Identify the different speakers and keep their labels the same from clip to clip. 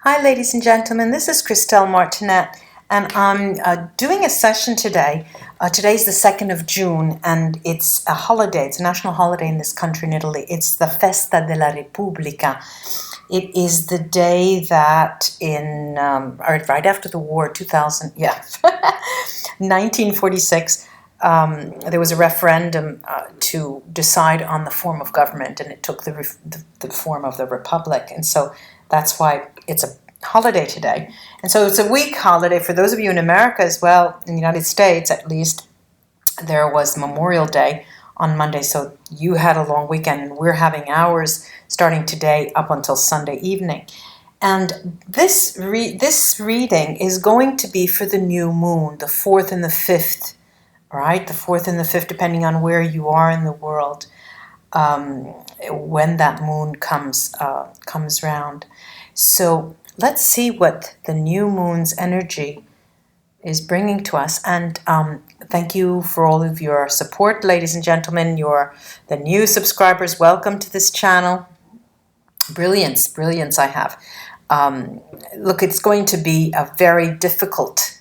Speaker 1: Hi, ladies and gentlemen. This is Christelle Martinet, and I'm doing a session today. Today's the 2nd of June, and it's a holiday. It's a national holiday in this country in Italy. It's the Festa della Repubblica. It is the day that right after the war, 1946, there was a referendum to decide on the form of government, and it took the form of the republic. And so that's why it's a holiday today. And so it's a week holiday for those of you in America as well, in the United States at least. There was Memorial Day on Monday, so you had a long weekend, and we're having ours starting today up until Sunday evening. And this reading is going to be for the new moon, the 4th and the 5th, right? The 4th and the 5th, depending on where you are in the world, when that moon comes round. So let's see what the new moon's energy is bringing to us. And thank you for all of your support, ladies and gentlemen. The new subscribers. Welcome to this channel. Brilliance I have. Look, it's going to be a very difficult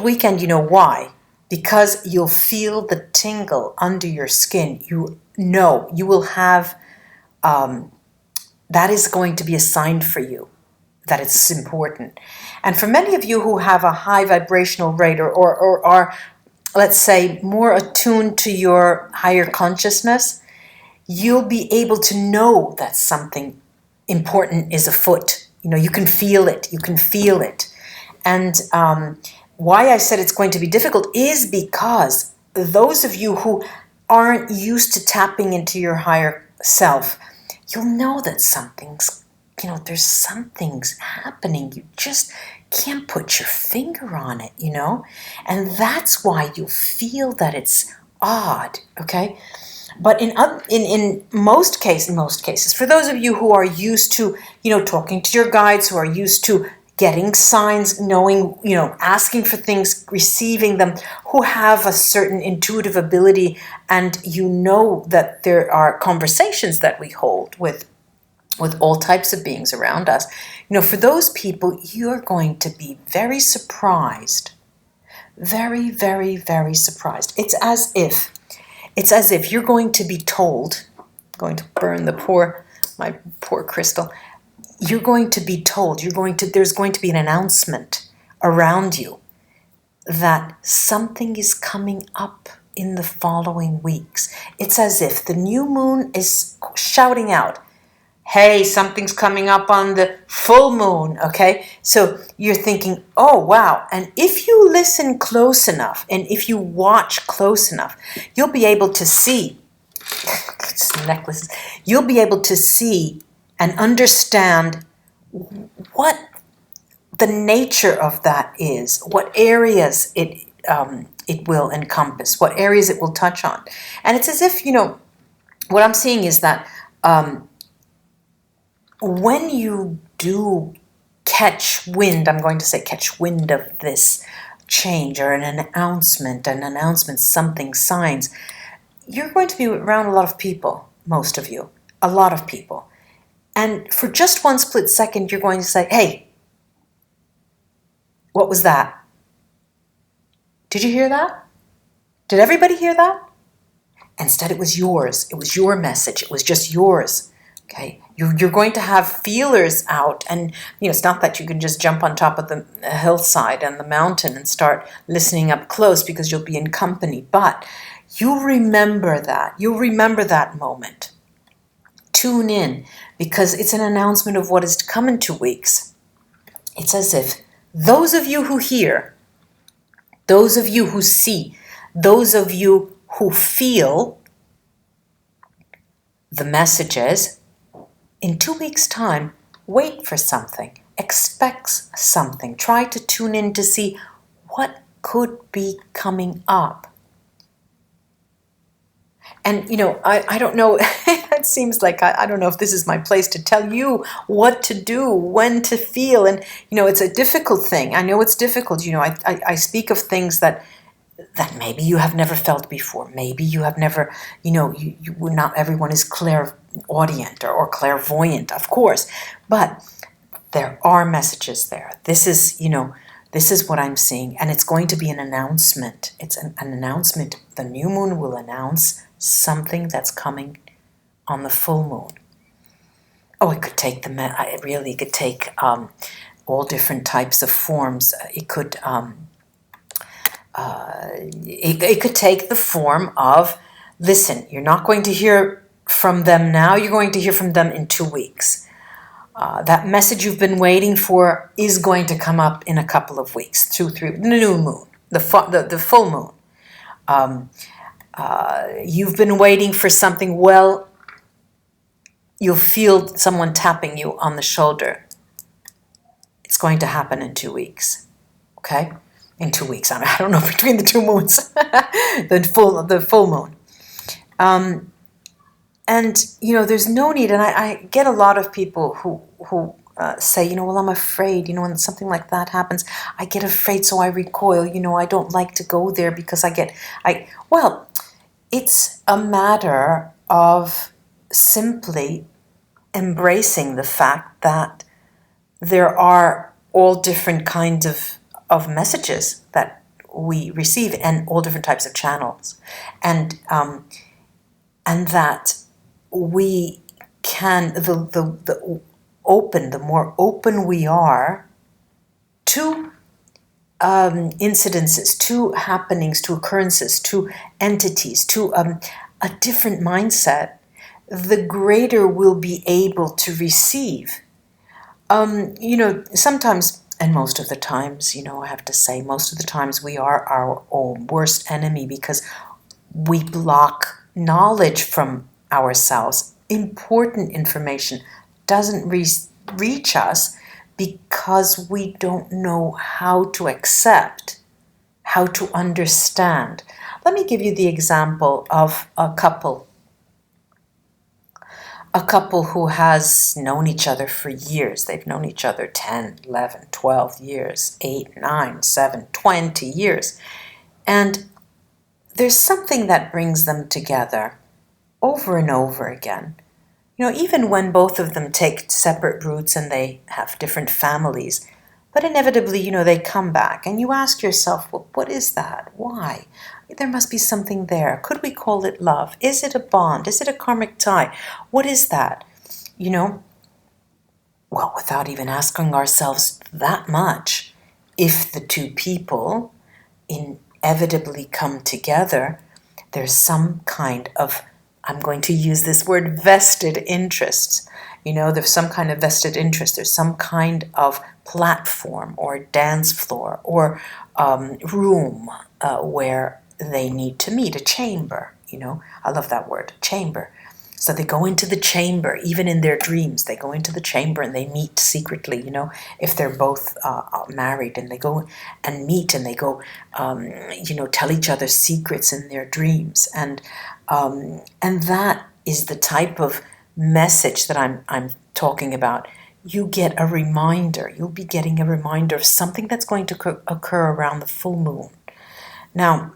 Speaker 1: weekend. You know why? Because you'll feel the tingle under your skin. You will have, that is going to be a sign for you that it's important. And for many of you who have a high vibrational rate or are, let's say, more attuned to your higher consciousness, you'll be able to know that something important is afoot. You can feel it. And why I said it's going to be difficult is because those of you who aren't used to tapping into your higher self, you'll know that there's something's happening. You just can't put your finger on it, and that's why you'll feel that it's odd, okay? But in most cases, for those of you who are used to, talking to your guides, who are used to getting signs, knowing, asking for things, receiving them, who have a certain intuitive ability, and that there are conversations that we hold with all types of beings around us. For those people, you're going to be very surprised. Very, very, very surprised. It's as if you're going to be told, I'm going to burn my poor crystal. You're going to be told, there's going to be an announcement around you that something is coming up in the following weeks. It's as if the new moon is shouting out, hey, something's coming up on the full moon, okay? So you're thinking, oh, wow. And if you listen close enough, and if you watch close enough, you'll be able to see, necklaces, you'll be able to see and understand what the nature of that is, what areas it will encompass, what areas it will touch on. And it's as if, what I'm seeing is that when you do catch wind of this change or an announcement, something, signs, you're going to be around a lot of people, most of you, a lot of people. And for just one split second, you're going to say, hey, what was that? Did you hear that? Did everybody hear that? Instead, it was yours. It was your message. It was just yours. Okay, you're going to have feelers out, and it's not that you can just jump on top of the hillside and the mountain and start listening up close, because you'll be in company. But you'll remember that moment. Tune in, because it's an announcement of what is to come in 2 weeks. It's as if those of you who hear, those of you who see, those of you who feel the messages, in 2 weeks' time, wait for something, expect something, try to tune in to see what could be coming up. And, I don't know, it seems like I don't know if this is my place to tell you what to do, when to feel. And, it's a difficult thing. I know it's difficult. I speak of things that maybe you have never felt before. Maybe you have never, not everyone is clairaudient or clairvoyant, of course. But There are messages there. This is, this is what I'm seeing, and it's going to be an announcement. It's an announcement. The new moon will announce something that's coming on the full moon. Oh, it could take it could take all different types of forms. It could take the form of, listen, you're not going to hear from them now. You're going to hear from them in 2 weeks. That message you've been waiting for is going to come up in a couple of weeks, 2, 3, the new moon, the full moon. You've been waiting for something. Well, you'll feel someone tapping you on the shoulder. It's going to happen in 2 weeks. Okay? In 2 weeks. I don't know, between the two moons. the full moon. And, there's no need, and I get a lot of people who say, well, I'm afraid, when something like that happens, I get afraid, so I recoil, I don't like to go there because well, it's a matter of simply embracing the fact that there are all different kinds of messages that we receive and all different types of channels. And that we can, the more open we are to incidences, to happenings, to occurrences, to entities, to a different mindset, the greater we'll be able to receive. Sometimes, and most of the times, I have to say, most of the times we are our own worst enemy because we block knowledge from ourselves. Important information doesn't reach us because we don't know how to accept, how to understand. Let me give you the example of a couple who has known each other for years. They've known each other 10, 11, 12 years, 8, 9, 7, 20 years. And there's something that brings them together over and over again. Even when both of them take separate routes and they have different families, but inevitably, they come back. And you ask yourself, well, what is that? Why? There must be something there. Could we call it love? Is it a bond? Is it a karmic tie? What is that? Well, without even asking ourselves that much, if the two people inevitably come together, there's some kind of, I'm going to use this word, vested interests. There's some kind of vested interest. There's some kind of platform or dance floor or room where they need to meet, a chamber. I love that word, chamber. So they go into the chamber, even in their dreams. They go into the chamber and they meet secretly, if they're both married, and they go and meet and they go, tell each other secrets in their dreams. And that is the type of message that I'm talking about. You get a reminder. You'll be getting a reminder of something that's going to occur around the full moon. Now,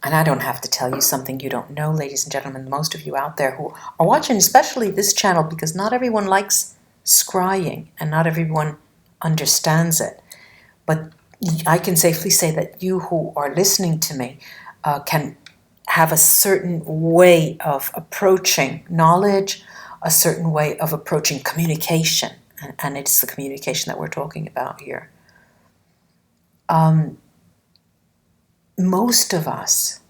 Speaker 1: and I don't have to tell you something you don't know, ladies and gentlemen, most of you out there who are watching, especially this channel, because not everyone likes scrying and not everyone understands it. But I can safely say that you who are listening to me can have a certain way of approaching knowledge, a certain way of approaching communication, and it's the communication that we're talking about here. Most of us,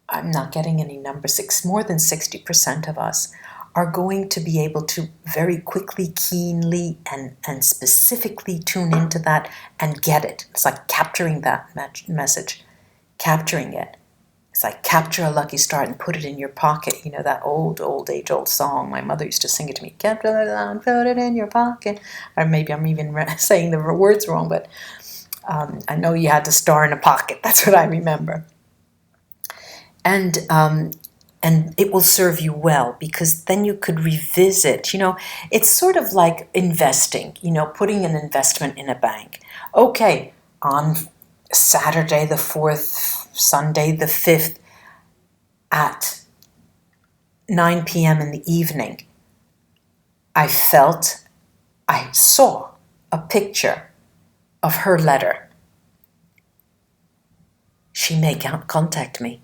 Speaker 1: I'm not getting any numbers, more than 60% of us are going to be able to very quickly, keenly, and specifically tune into that and get it. It's like capturing that message, capturing it. It's like capture a lucky star and put it in your pocket. That old age-old song. My mother used to sing it to me. Capture it and put it in your pocket. Or maybe I'm even saying the words wrong, but I know you had the star in a pocket. That's what I remember. And it will serve you well, because then you could revisit. It's sort of like investing. Putting an investment in a bank. Okay, on Saturday the 4th, Sunday the 5th, at 9 p.m. in the evening, I saw a picture of her letter. She may contact me.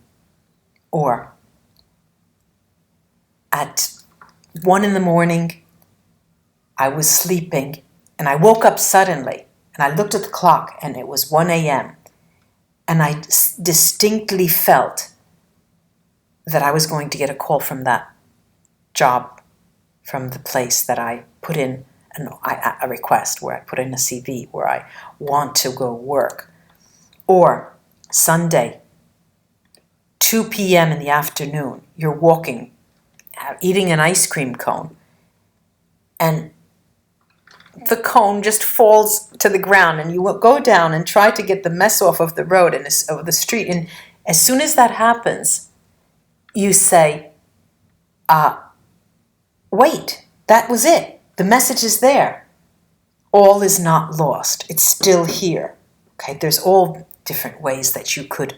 Speaker 1: Or at 1 in the morning, I was sleeping and I woke up suddenly and I looked at the clock and it was 1 a.m. and I distinctly felt that I was going to get a call from that job, from the place that I put in a request, where I put in a CV, where I want to go work. Or Sunday, 2 p.m. in the afternoon, you're walking, eating an ice cream cone, and the cone just falls to the ground, and you will go down and try to get the mess off of the road and of the street. And as soon as that happens, you say, wait, that was it. The message is there. All is not lost. It's still here. Okay, there's all different ways that you could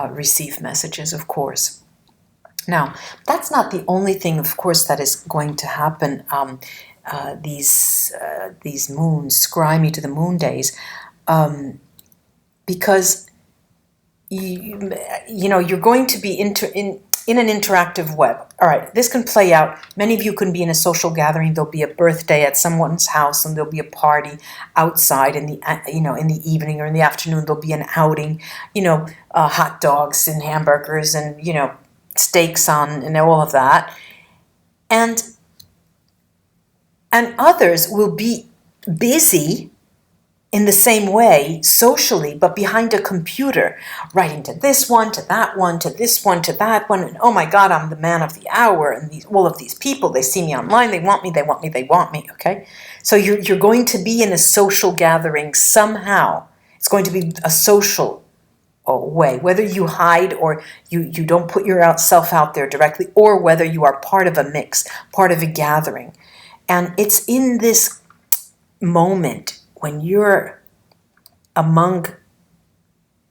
Speaker 1: receive messages, of course. Now, that's not the only thing, of course, that is going to happen. These moons, scry me to the moon days, because you're going to be in an interactive web. All right, this can play out. Many of you can be in a social gathering. There'll be a birthday at someone's house, and there'll be a party outside in the evening or in the afternoon. There'll be an outing, hot dogs and hamburgers and steaks on and all of that, and others will be busy in the same way socially, but behind a computer, writing to this one, to that one, to this one, to that one, and oh my God, I'm the man of the hour, and all of these people, they see me online, they want me, they want me, they want me, okay? So you're going to be in a social gathering somehow. It's going to be a social way, whether you hide or you don't put yourself out there directly, or whether you are part of a mix, part of a gathering. And it's in this moment when you're among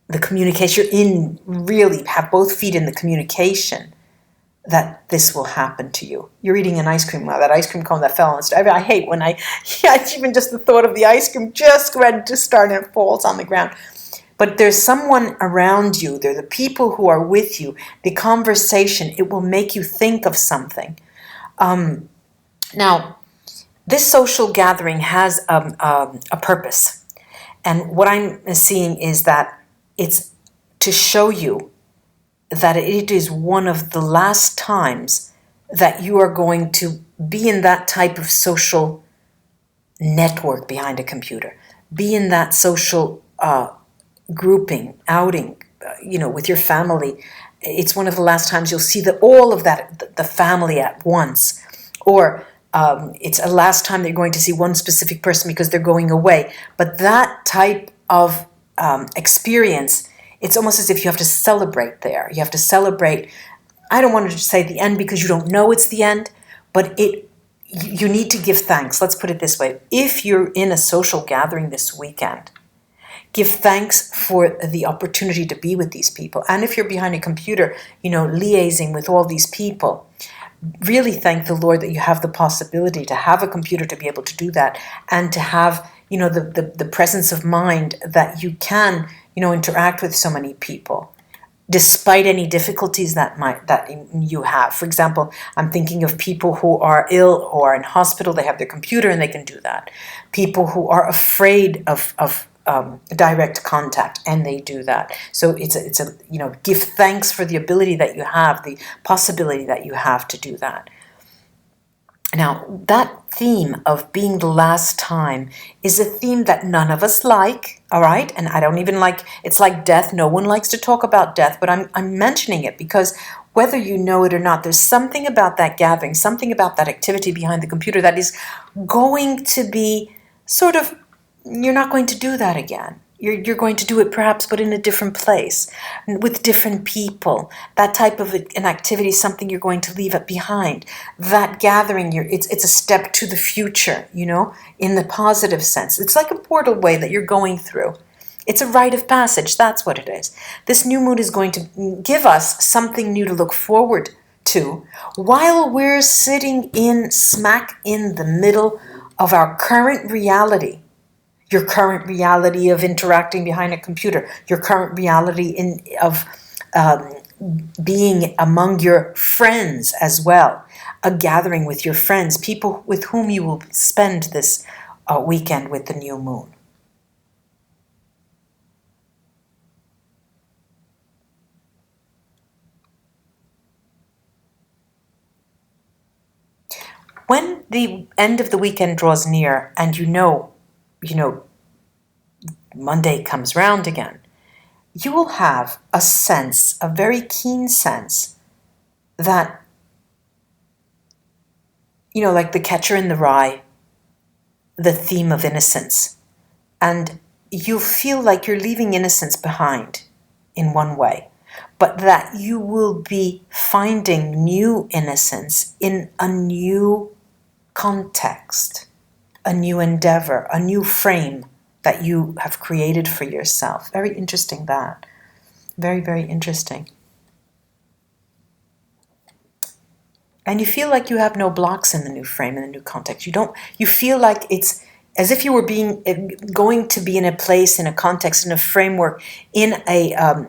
Speaker 1: the communication, really have both feet in the communication, that this will happen to you. You're eating an ice cream, that ice cream cone that fell on the street. I hate when even just the thought of the ice cream just ready to start and it falls on the ground. But there's someone around you, there are the people who are with you, the conversation, it will make you think of something. Now, this social gathering has a purpose. And what I'm seeing is that it's to show you that it is one of the last times that you are going to be in that type of social network behind a computer, be in that social grouping, outing, with your family. It's one of the last times you'll see all of that, the family at once. Or it's a last time that you're going to see one specific person because they're going away. But that type of experience, it's almost as if you have to celebrate there. You have to celebrate, I don't want to say the end because you don't know it's the end, but you need to give thanks. Let's put it this way. If you're in a social gathering this weekend, give thanks for the opportunity to be with these people. And if you're behind a computer, liaising with all these people, really thank the Lord that you have the possibility to have a computer to be able to do that, and to have, the presence of mind that you can, interact with so many people, despite any difficulties that you have. For example, I'm thinking of people who are ill or in hospital. They have their computer and they can do that. People who are afraid of direct contact, and they do that. So it's a give thanks for the ability that you have, the possibility that you have to do that. Now, that theme of being the last time is a theme that none of us like, all right? And I don't even like, it's like death. No one likes to talk about death, but I'm mentioning it because whether you know it or not, there's something about that gathering, something about that activity behind the computer that is going to be sort of, you're not going to do that again. You're going to do it perhaps, but in a different place, with different people. That type of an activity is something you're going to leave it behind. That gathering, it's a step to the future, in the positive sense. It's like a portal way that you're going through. It's a rite of passage, that's what it is. This new moon is going to give us something new to look forward to while we're sitting in smack in the middle of our current reality. Your current reality of interacting behind a computer, your current reality of being among your friends as well, a gathering with your friends, people with whom you will spend this weekend with the new moon. When the end of the weekend draws near and you know, Monday comes round again, you will have a sense, a very keen sense that, like the catcher in the rye, the theme of innocence. And you feel like you're leaving innocence behind in one way, but that you will be finding new innocence in a new context, a new endeavor, a new frame that you have created for yourself. Very interesting, that. Very, very interesting. And you feel like you have no blocks in the new frame, in the new context. You feel like it's as if you were going to be in a place, in a context, in a framework, in a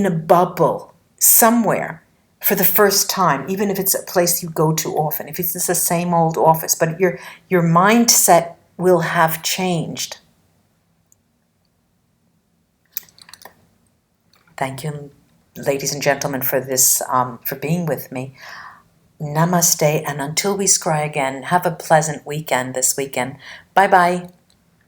Speaker 1: bubble somewhere for the first time, even if it's a place you go to often, if it's just the same old office, but your mindset will have changed. Thank you, ladies and gentlemen, for this, for being with me. Namaste, and until we scry again, have a pleasant weekend this weekend. Bye-bye.